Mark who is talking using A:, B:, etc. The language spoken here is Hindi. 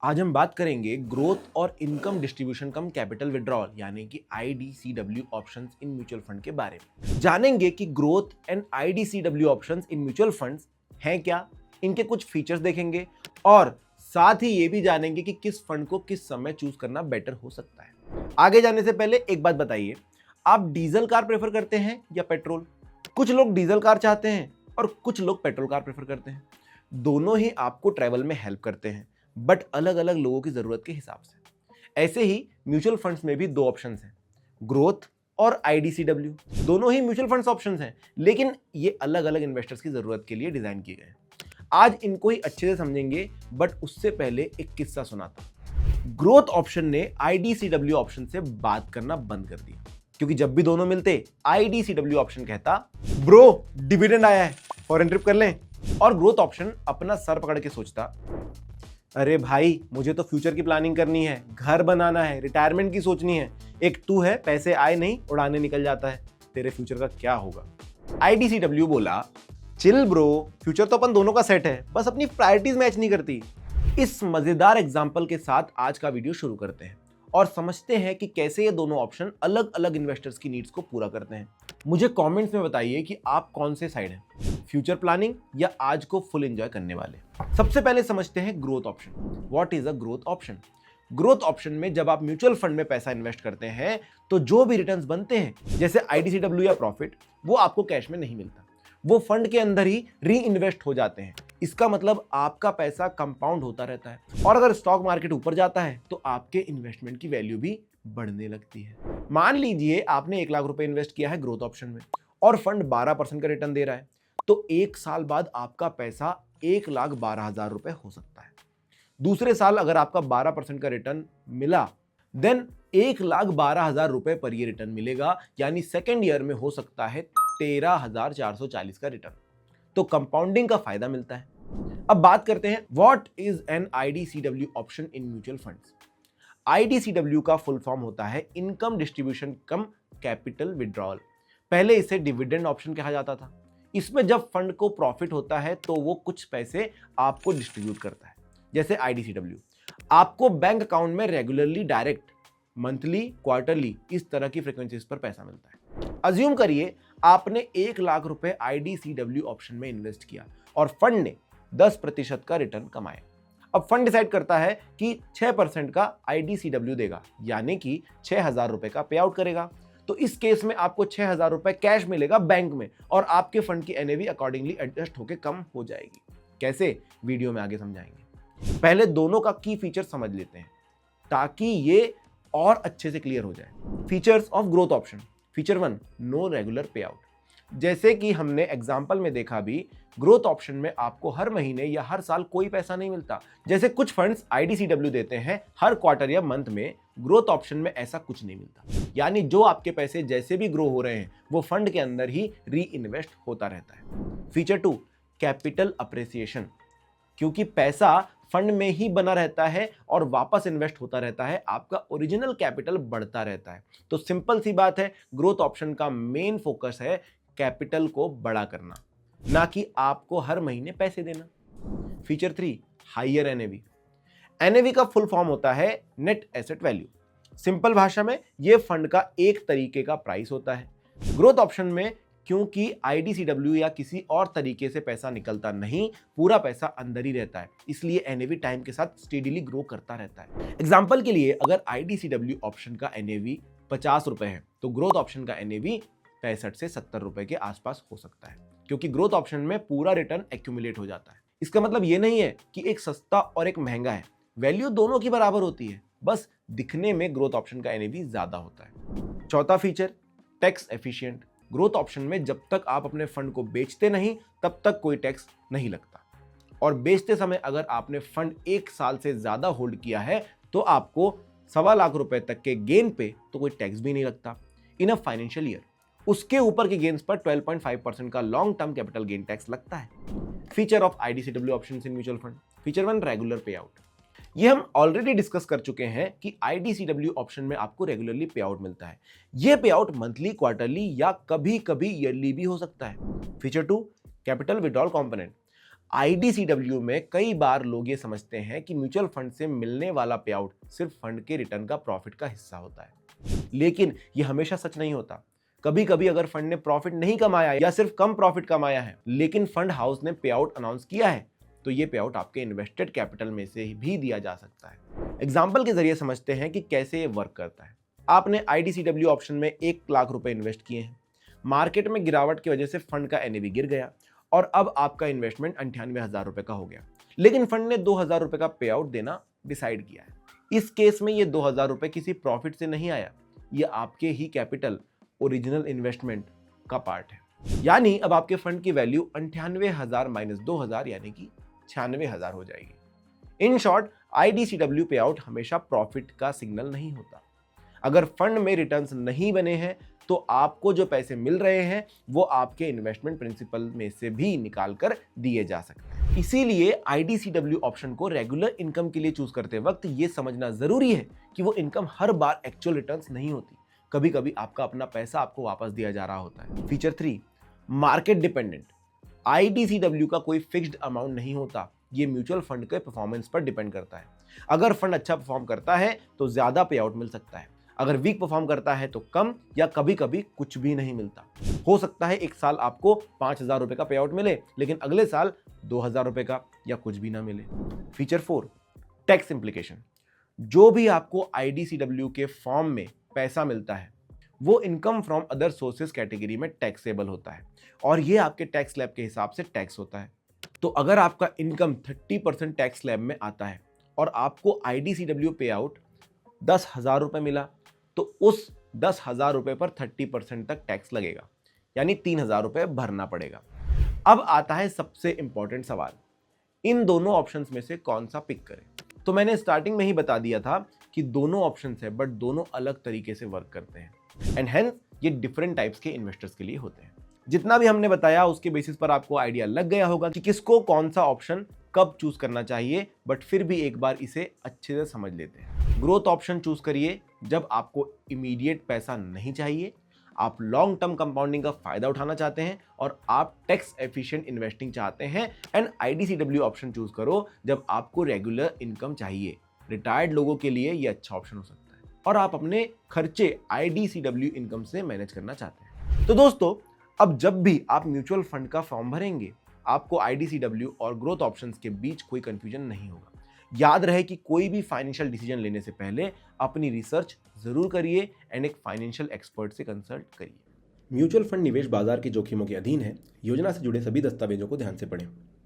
A: आज हम बात करेंगे ग्रोथ और income distribution cum capital withdrawal यानी कि IDCW options in mutual fund के बारे में। जानेंगे कि growth and IDCW options in mutual funds हैं क्या, इनके कुछ फीचर्स देखेंगे और साथ ही ये भी जानेंगे कि किस फंड को किस समय चूज करना बेटर हो सकता है। आगे जाने से पहले एक बात बताइए, आप डीजल कार प्रेफर करते हैं या पेट्रोल? कुछ लोग डीजल कार चाहते हैं और कुछ लोग पेट्रोल कार प्रेफर करते हैं। दोनों ही आपको ट्रैवल में हेल्प करते हैं, बट अलग अलग लोगों की जरूरत के हिसाब से। ऐसे ही म्यूचुअल फंड्स में भी दो ऑप्शंस हैं, ग्रोथ और आईडीसीडब्ल्यू। दोनों ही म्यूचुअल फंड्स ऑप्शंस हैं, लेकिन ये अलग अलग इन्वेस्टर्स की जरूरत के लिए डिजाइन किए गए हैं। आज इनको ही अच्छे से समझेंगे, बट उससे पहले एक किस्सा सुनाता हूं। ग्रोथ ऑप्शन ने आईडीसीडब्ल्यू ऑप्शन से बात करना बंद कर दिया, क्योंकि जब भी दोनों मिलते आईडीसीडब्ल्यू ऑप्शन कहता, ब्रो डिविडेंड आया है, फॉरेन ट्रिप कर लें। और ग्रोथ ऑप्शन अपना सर पकड़ के सोचता, अरे भाई मुझे तो फ्यूचर की प्लानिंग करनी है, घर बनाना है, रिटायरमेंट की सोचनी है। एक तू है, पैसे आए नहीं उड़ाने निकल जाता है, तेरे फ्यूचर का क्या होगा? आईडीसीडब्ल्यू बोला, चिल ब्रो, फ्यूचर तो अपन दोनों का सेट है, बस अपनी प्रायोरिटीज मैच नहीं करती। इस मजेदार एग्जांपल के साथ आज का वीडियो शुरू करते हैं और समझते हैं कि कैसे ये दोनों ऑप्शन अलग अलग इन्वेस्टर्स की नीड्स को पूरा करते हैं। मुझे कमेंट्स में बताइए कि आप कौन से साइड हैं, फ्यूचर प्लानिंग या आज को फुल एंजॉय करने वाले। सबसे पहले समझते हैं growth option. What is a growth option? Growth option में जब आप म्यूचुअल फंड में पैसा इन्वेस्ट करते हैं तो जो भी रिटर्न्स बनते हैं, जैसे आईडीसीडब्ल्यू या प्रॉफिट, वो आपको कैश में नहीं मिलता, वो फंड के अंदर ही री इन्वेस्ट हो जाते हैं। इसका मतलब आपका पैसा कंपाउंड होता रहता है और अगर स्टॉक मार्केट ऊपर जाता है तो आपके इन्वेस्टमेंट की वैल्यू भी बढ़ने लगती है। मान लीजिए आपने 1 लाख रुपए इन्वेस्ट किया है ग्रोथ ऑप्शन में और फंड 12% का रिटर्न दे रहा है, तो 1 साल बाद आपका पैसा 1,12,000 रुपए हो सकता है। दूसरे साल अगर आपका 12% का रिटर्न मिला, देन 1,12,000 रुपए पर ये रिटर्न मिलेगा, यानी सेकेंड ईयर में हो सकता है 13,440 का रिटर्न। तो कंपाउंडिंग का फायदा मिलता है। अब बात करते हैं what is an IDCW option in mutual funds. IDCW का फुल फॉर्म होता है income distribution cum capital withdrawal. पहले इसे डिविडेंड ऑप्शन कहा जाता था। इसमें जब फंड को प्रॉफिट होता है तो वो कुछ पैसे आपको डिस्ट्रीब्यूट करता है। जैसे आईडीसीडब्ल्यू आपको बैंक अकाउंट में रेगुलरली डायरेक्ट मंथली, क्वार्टरली, इस तरह की फ्रीक्वेंसीज पर पैसा मिलता है। अज्यूम करिए आपने 1 लाख रुपए आईडीसीडब्ल्यू ऑप्शन में इन्वेस्ट किया और फंड ने 10% का रिटर्न कमाया। अब फंड डिसाइड करता है कि 6% का आईडीसीडब्ल्यू देगा, यानी कि 6,000 रुपए का पे आउट करेगा। तो इस केस में आपको 6,000 रुपए कैश मिलेगा बैंक में और आपके फंड की एनएवी अकॉर्डिंगली एडजस्ट होकर कम हो जाएगी। कैसे, वीडियो में आगे समझाएंगे। पहले दोनों का की फीचर समझ लेते हैं ताकि ये और अच्छे से क्लियर हो जाए। Features of growth option. Feature 1, no regular pay out. जैसे कि हमने एग्जाम्पल में देखा भी, ग्रोथ ऑप्शन में आपको हर महीने या हर साल कोई पैसा नहीं मिलता। जैसे कुछ फंड्स आईडीसीडब्ल्यू देते हैं हर क्वार्टर या मंथ में, ग्रोथ ऑप्शन में ऐसा कुछ नहीं मिलता। यानी जो आपके पैसे जैसे भी ग्रो हो रहे हैं वो फंड के अंदर ही री इन्वेस्ट होता रहता है। Feature 2, capital appreciation. क्योंकि पैसा फंड में ही बना रहता है और वापस इन्वेस्ट होता रहता है, आपका ओरिजिनल कैपिटल बढ़ता रहता है। तो सिंपल सी बात है, ग्रोथ ऑप्शन का मेन फोकस है कैपिटल को बड़ा करना, ना कि आपको हर महीने पैसे देना। Feature 3, higher NAV. एनएवी का फुल फॉर्म होता है नेट एसेट वैल्यू। सिंपल भाषा में यह फंड का एक तरीके का प्राइस होता है। ग्रोथ ऑप्शन में क्योंकि आईडीसीडब्ल्यू या किसी और तरीके से पैसा निकलता नहीं, पूरा पैसा अंदर ही रहता है, इसलिए एनएवी टाइम के साथ स्टेडीली ग्रो करता रहता है। एग्जांपल के लिए अगर आईडीसीडब्ल्यू ऑप्शन का एनएवी 50 रुपए है तो ग्रोथ ऑप्शन का एनएवी 65 से 70 रुपए के आसपास हो सकता है, क्योंकि ग्रोथ ऑप्शन में पूरा रिटर्न एक्यूमुलेट हो जाता है। इसका मतलब यह नहीं है कि एक सस्ता और एक महंगा है, वैल्यू दोनों की बराबर होती है, बस दिखने में ग्रोथ ऑप्शन का एनएवी ज्यादा होता है। चौथा feature, tax efficient. Growth option में जब तक आप अपने फंड को बेचते नहीं तब तक कोई टैक्स नहीं लगता, और बेचते समय अगर आपने फंड 1 साल से ज्यादा होल्ड किया है तो आपको 1.25 लाख रुपए तक के गेन पे तो कोई टैक्स भी नहीं लगता इन अ फाइनेंशियल ईयर। उसके ऊपर के गेन्स पर 12.5% का long term capital gain tax लगता है। Feature of IDCW options in mutual fund. Feature 1, regular pay out. ये हम ऑलरेडी डिस्कस कर चुके हैं कि आईडीसीडब्ल्यू ऑप्शन में आपको रेगुलरली पे आउट मिलता है। ये पे आउट मंथली, क्वार्टरली या कभी कभी ईयरली भी हो सकता है। Feature 2, capital withdrawal component. IDCW में कई बार लोग ये समझते हैं कि म्यूचुअल फंड से मिलने वाला पे आउट सिर्फ फंड के रिटर्न का प्रॉफिट का हिस्सा होता है, लेकिन ये हमेशा सच नहीं होता। कभी कभी अगर फंड ने प्रॉफिट नहीं कमाया या सिर्फ कम प्रॉफिट कमाया है, लेकिन फंड हाउस ने पे आउट अनाउंस किया है, तो ये पे आउट आपके इन्वेस्टेड कैपिटल में से भी दिया जा सकता है। एग्जाम्पल के जरिए समझते हैं कि कैसे ये वर्क करता है। आपने आईडीसीडब्ल्यू ऑप्शन में 1 लाख रुपए इन्वेस्ट किए हैं। मार्केट में गिरावट की वजह से फंड का एनएवी गिर गया और अब आपका इन्वेस्टमेंट 98,000 रुपए का हो गया, लेकिन फंड ने 2,000 रुपए का पे आउट देना डिसाइड किया है। इस केस में ये 2,000 रुपए किसी प्रॉफिट से नहीं आया, ये आपके ही कैपिटल ओरिजिनल इन्वेस्टमेंट का पार्ट है। यानी अब आपके फंड की वैल्यू 98,000 माइनस 2,000 यानी कि 96,000 हो जाएगी। इन शॉर्ट, आईडीसीडब्ल्यू पे आउट हमेशा प्रॉफिट का सिग्नल नहीं होता। अगर फंड में रिटर्न्स नहीं बने हैं तो आपको जो पैसे मिल रहे हैं वो आपके इन्वेस्टमेंट प्रिंसिपल में से भी निकाल कर दिए जा सकते हैं। इसीलिए आईडीसीडब्ल्यू ऑप्शन को रेगुलर इनकम के लिए चूज करते वक्त ये समझना जरूरी है कि वो इनकम हर बार एक्चुअल रिटर्न्स नहीं होती। कभी कभी आपका अपना पैसा आपको वापस दिया जा रहा होता है। Feature 3, market dependent. आईडीसीडब्ल्यू का कोई फिक्स्ड अमाउंट नहीं होता, ये म्यूचुअल फंड के परफॉर्मेंस पर डिपेंड करता है। अगर फंड अच्छा परफॉर्म करता है तो ज्यादा पे आउट मिल सकता है, अगर वीक परफॉर्म करता है तो कम या कभी कभी कुछ भी नहीं मिलता। हो सकता है एक साल आपको 5,000 रुपए का पे आउट मिले, लेकिन अगले साल 2,000 रुपए का या कुछ भी ना मिले। Feature 4, tax implication. जो भी आपको आईडीसीडब्ल्यू के फॉर्म में पैसा मिलता है वो income from other sources category में टैक्सेबल होता है और ये आपके टैक्स स्लैब के हिसाब से टैक्स होता है। तो अगर आपका इनकम 30% टैक्स स्लैब में आता है और आपको आईडीसीडब्ल्यू पे आउट 10,000 रुपए मिला, तो उस 10,000 रुपए पर 30% तक टैक्स लगेगा, यानी 3,000 रुपए भरना पड़ेगा। अब आता है सबसे इंपॉर्टेंट सवाल, इन दोनों ऑप्शंस में से कौन सा पिक करें? तो मैंने स्टार्टिंग में ही बता दिया था कि दोनों ऑप्शंस है, बट दोनों अलग तरीके से वर्क करते हैं एंड हेंस ये डिफरेंट टाइप्स के इन्वेस्टर्स के लिए होते हैं। जितना भी हमने बताया उसके बेसिस पर आपको आइडिया लग गया होगा कि किसको कौन सा ऑप्शन कब चूज करना चाहिए, बट फिर भी एक बार इसे अच्छे से समझ लेते हैं। ग्रोथ ऑप्शन चूज करिए जब आपको इमीडिएट पैसा नहीं चाहिए, आप लॉन्ग टर्म कंपाउंडिंग का फायदा उठाना चाहते हैं और आप टैक्स एफिशिएंट इन्वेस्टिंग चाहते हैं। एंड आईडीसीडब्ल्यू ऑप्शन चूज करो जब आपको रेगुलर इनकम चाहिए। रिटायर्ड लोगों के लिए ये अच्छा ऑप्शन हो सकता है और आप अपने खर्चे आईडीसीडब्ल्यू इनकम से मैनेज करना चाहते हैं। तो दोस्तों, अब जब भी आप म्यूचुअल फंड का फॉर्म भरेंगे, आपको आईडीसीडब्ल्यू और ग्रोथ ऑप्शंस के बीच कोई कंफ्यूजन नहीं होगा। याद रहे कि कोई भी फाइनेंशियल डिसीजन लेने से पहले अपनी रिसर्च जरूर करिए एंड एक फाइनेंशियल एक्सपर्ट से कंसल्ट करिए।
B: म्यूचुअल फंड निवेश बाजार के जोखिमों के अधीन है। योजना से जुड़े सभी दस्तावेजों को ध्यान से पढ़ें।